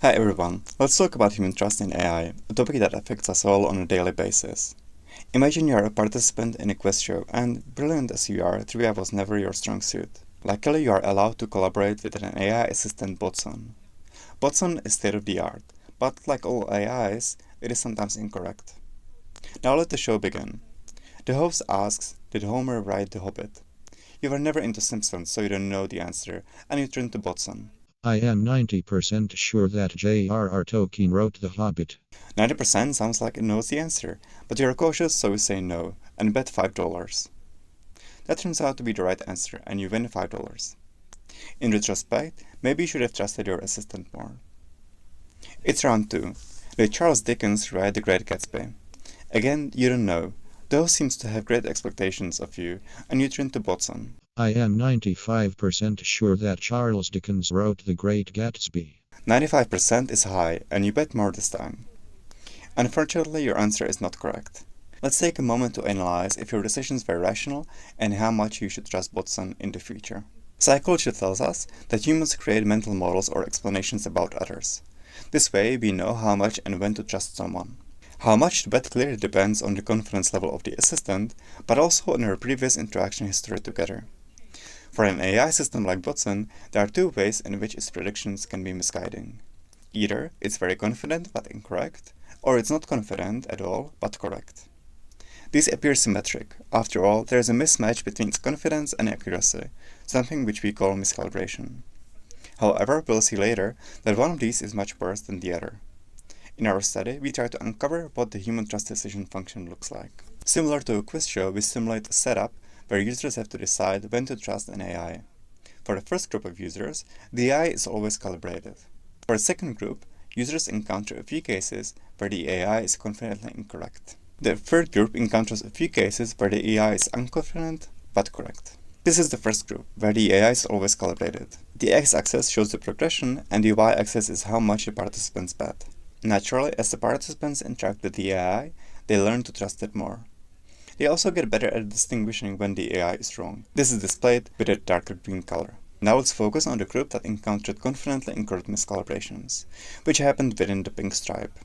Hi everyone, let's talk about human trust in AI, a topic that affects us all on a daily basis. Imagine you are a participant in a quiz show, and brilliant as you are, trivia was never your strong suit. Luckily, you are allowed to collaborate with an AI assistant Botson. Botson is state of the art, but like all AIs, it is sometimes incorrect. Now let the show begin. The host asks, "Did Homer write The Hobbit?" You were never into Simpsons, so you don't know the answer, and you turn to Botson. I am 90% sure that J.R.R. Tolkien wrote The Hobbit. 90% sounds like it knows the answer, but you're cautious, so you say no, and bet $5. That turns out to be the right answer, and you win $5. In retrospect, maybe you should have trusted your assistant more. It's round 2. Did Charles Dickens write The Great Gatsby? Again, you don't know. Those seems to have great expectations of you, and you turn to Botson. I am 95% sure that Charles Dickens wrote The Great Gatsby. 95% is high, and you bet more this time. Unfortunately, your answer is not correct. Let's take a moment to analyze if your decisions were rational and how much you should trust Botson in the future. Psychology tells us that humans create mental models or explanations about others. This way, we know how much and when to trust someone. How much to bet clearly depends on the confidence level of the assistant, but also on our previous interaction history together. For an AI system like Botson, there are two ways in which its predictions can be misguiding. Either it's very confident but incorrect, or it's not confident at all but correct. These appear symmetric. After all, there is a mismatch between its confidence and accuracy, something which we call miscalibration. However, we'll see later that one of these is much worse than the other. In our study, we try to uncover what the human trust decision function looks like. Similar to a quiz show, we simulate a setup where users have to decide when to trust an AI. For the first group of users, the AI is always calibrated. For the second group, users encounter a few cases where the AI is confidently incorrect. The third group encounters a few cases where the AI is unconfident but correct. This is the first group, where the AI is always calibrated. The x-axis shows the progression, and the y-axis is how much the participants bet. Naturally, as the participants interact with the AI, they learn to trust it more. They also get better at distinguishing when the AI is wrong. This is displayed with a darker green color. Now let's focus on the group that encountered confidently incorrect miscalibrations, which happened within the pink stripe.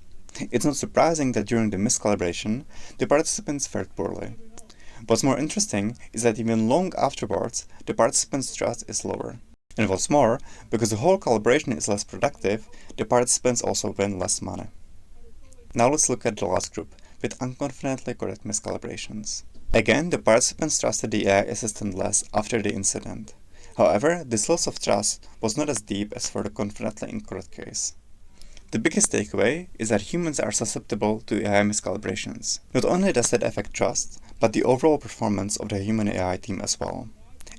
It's not surprising that during the miscalibration, the participants fared poorly. What's more interesting is that even long afterwards, the participants' trust is lower. And what's more, because the whole calibration is less productive, the participants also win less money. Now let's look at the last group, with unconfidently correct miscalibrations. Again, the participants trusted the AI assistant less after the incident. However, this loss of trust was not as deep as for the confidently incorrect case. The biggest takeaway is that humans are susceptible to AI miscalibrations. Not only does that affect trust, but the overall performance of the human AI team as well.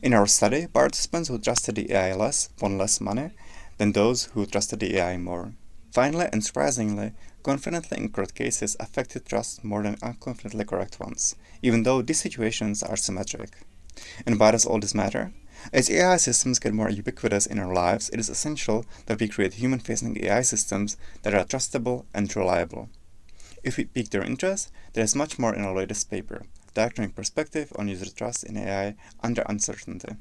In our study, participants who trusted the AI less won less money than those who trusted the AI more. Finally, and surprisingly, confidently incorrect cases affected trust more than unconfidently correct ones, even though these situations are symmetric. And why does all this matter? As AI systems get more ubiquitous in our lives, it is essential that we create human-facing AI systems that are trustable and reliable. If we pique their interest, there is much more in our latest paper, Darkening Perspective on User Trust in AI Under Uncertainty.